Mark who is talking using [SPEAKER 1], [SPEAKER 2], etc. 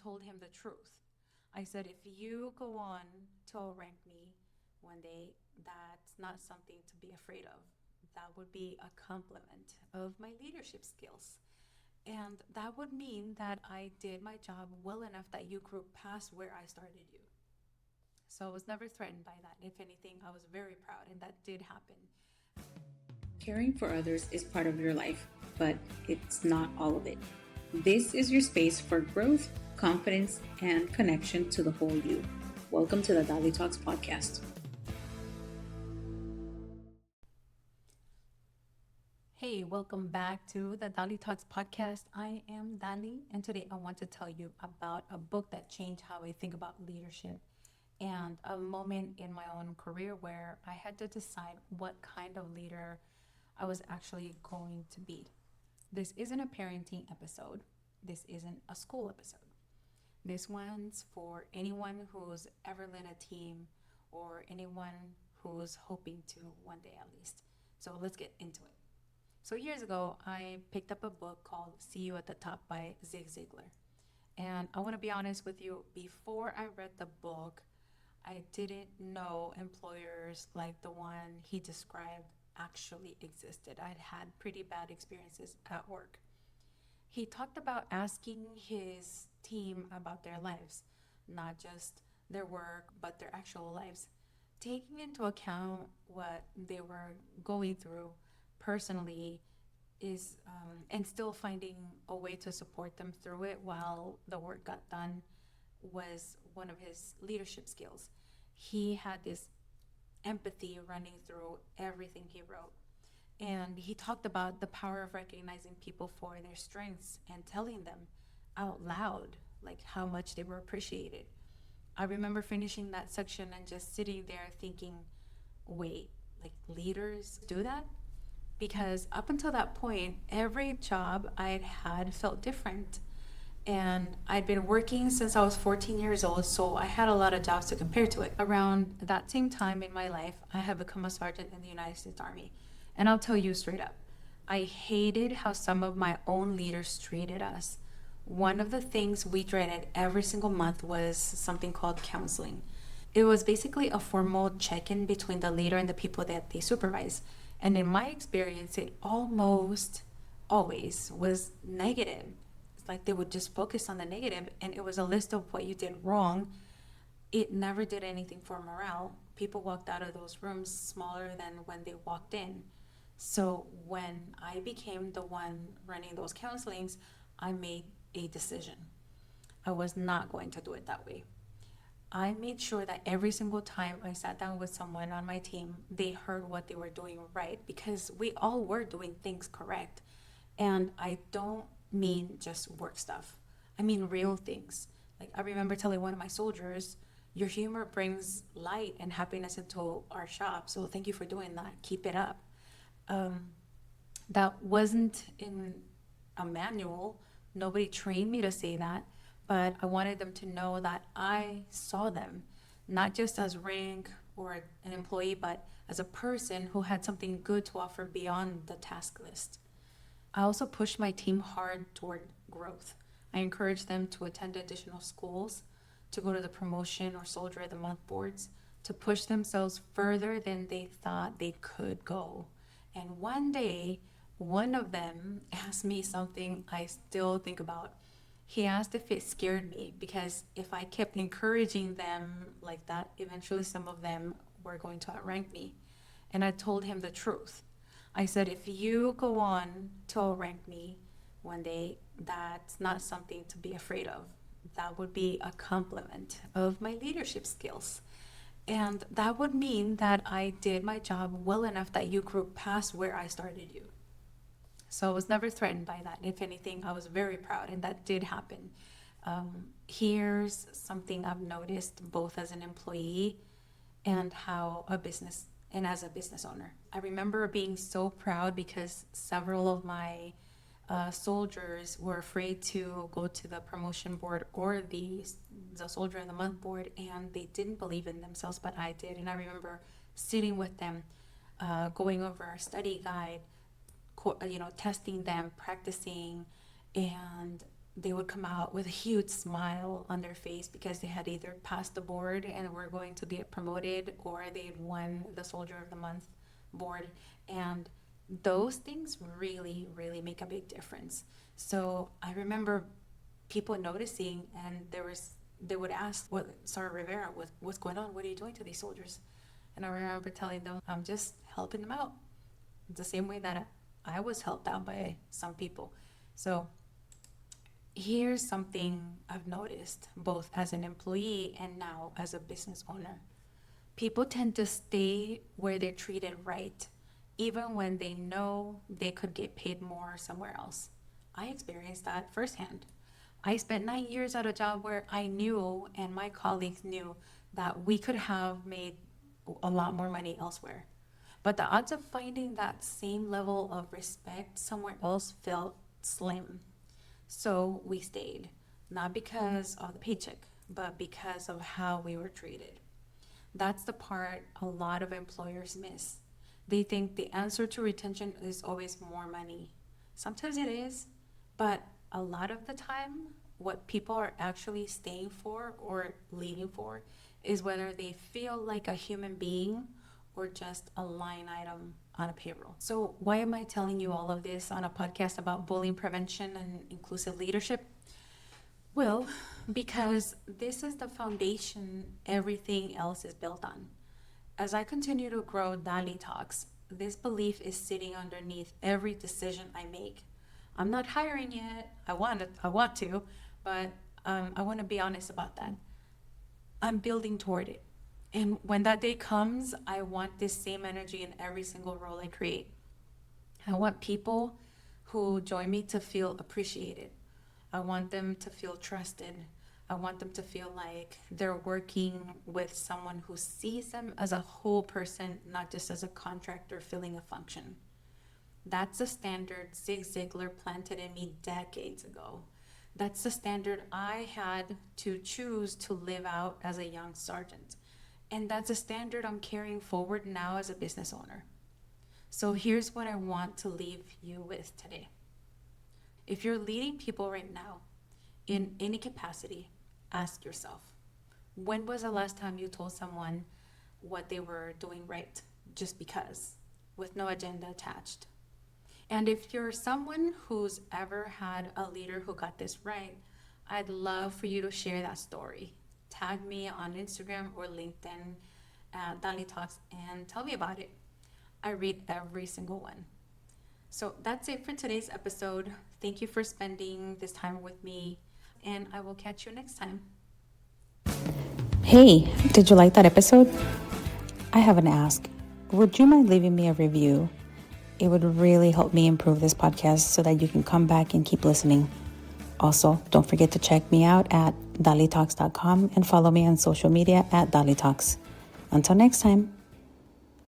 [SPEAKER 1] told him the truth. I said, if you go on to outrank me one day, that's not something to be afraid of. That would be a compliment of my leadership skills. And that would mean that I did my job well enough that you grew past where I started you. So I was never threatened by that. If anything, I was very proud, and that did happen.
[SPEAKER 2] Caring for others is part of your life, but it's not all of it. This is your space for growth, confidence, and connection to the whole you. Welcome to the DaliTalks podcast.
[SPEAKER 1] Hey, welcome back to the DaliTalks podcast. I am Dali, and today I want to tell you about a book that changed how I think about leadership and a moment in my own career where I had to decide what kind of leader I was actually going to be. This isn't a parenting episode. This isn't a school episode. This one's for anyone who's ever led a team or anyone who's hoping to one day at least. So let's get into it. So years ago, I picked up a book called See You at the Top by Zig Ziglar. And I want to be honest with you, before I read the book, I didn't know employers like the one he described actually existed. I'd had pretty bad experiences at work. He talked about asking his team about their lives, not just their work, but their actual lives, taking into account what they were going through personally is and still finding a way to support them through it while the work got done was one of his leadership skills. He had this empathy running through everything he wrote. And he talked about the power of recognizing people for their strengths and telling them out loud like how much they were appreciated. I remember finishing that section and just sitting there thinking, wait, like leaders do that? Because up until that point, every job I'd had felt different. And I'd been working since I was 14 years old, so I had a lot of jobs to compare to it. Around that same time in my life, I had become a sergeant in the United States Army. And I'll tell you straight up, I hated how some of my own leaders treated us. One of the things we dreaded every single month was something called counseling. It was basically a formal check-in between the leader and the people that they supervise. And in my experience, it almost always was negative. It's like they would just focus on the negative, and it was a list of what you did wrong. It never did anything for morale. People walked out of those rooms smaller than when they walked in. So when I became the one running those counselings, I made a decision. I was not going to do it that way. I made sure that every single time I sat down with someone on my team, they heard what they were doing right, because we all were doing things correct. And I don't mean just work stuff. I mean real things. Like I remember telling one of my soldiers, your humor brings light and happiness into our shop. So thank you for doing that. Keep it up. That wasn't in a manual. Nobody trained me to say that, but I wanted them to know that I saw them, not just as rank or an employee, but as a person who had something good to offer beyond the task list. I also pushed my team hard toward growth. I encouraged them to attend additional schools, to go to the promotion or soldier of the month boards, to push themselves further than they thought they could go. And one day, one of them asked me something I still think about. He asked if it scared me, because if I kept encouraging them like that, eventually some of them were going to outrank me. And I told him the truth. I said, if you go on to outrank me one day, that's not something to be afraid of. That would be a compliment of my leadership skills. And that would mean that I did my job well enough that you grew past where I started you. So I was never threatened by that. If anything, I was very proud, and that did happen. Here's something I've noticed both as an employee and as a business owner. I remember being so proud because several of my soldiers were afraid to go to the promotion board or the soldier of the month board, and they didn't believe in themselves, but I did. And I remember sitting with them, going over our study guide, testing them, practicing, and they would come out with a huge smile on their face because they had either passed the board and were going to get promoted, or they had won the Soldier of the Month board. And those things really, really make a big difference. So I remember people noticing, and they would ask, "What, Sarah Rivera, what's going on? What are you doing to these soldiers?" And I remember telling them, "I'm just helping them out, the same way that I was helped out by some people." So here's something I've noticed, both as an employee and now as a business owner. People tend to stay where they're treated right, even when they know they could get paid more somewhere else. I experienced that firsthand. I spent 9 years at a job where I knew, and my colleagues knew, that we could have made a lot more money elsewhere. But the odds of finding that same level of respect somewhere else felt slim. So we stayed, not because of the paycheck, but because of how we were treated. That's the part a lot of employers miss. They think the answer to retention is always more money. Sometimes it is, but a lot of the time, what people are actually staying for or leaving for is whether they feel like a human being or just a line item on a payroll. So why am I telling you all of this on a podcast about bullying prevention and inclusive leadership? Well, because this is the foundation everything else is built on. As I continue to grow DaliTalks, this belief is sitting underneath every decision I make. I'm not hiring yet. I want to, but I want to be honest about that. I'm building toward it. And when that day comes, I want this same energy in every single role I create. I want people who join me to feel appreciated. I want them to feel trusted. I want them to feel like they're working with someone who sees them as a whole person, not just as a contractor filling a function. That's the standard Zig Ziglar planted in me decades ago. That's the standard I had to choose to live out as a young sergeant. And that's a standard I'm carrying forward now as a business owner. So here's what I want to leave you with today. If you're leading people right now in any capacity, ask yourself, when was the last time you told someone what they were doing right just because, with no agenda attached? And if you're someone who's ever had a leader who got this right, I'd love for you to share that story. Tag me on Instagram or LinkedIn at DaliTalks and tell me about it. I read every single one. So that's it for today's episode. Thank you for spending this time with me, and I will catch you next time.
[SPEAKER 2] Hey, did you like that episode? I have an ask. Would you mind leaving me a review? It would really help me improve this podcast so that you can come back and keep listening. Also, don't forget to check me out at DaliTalks.com and follow me on social media at DaliTalks. Until next time.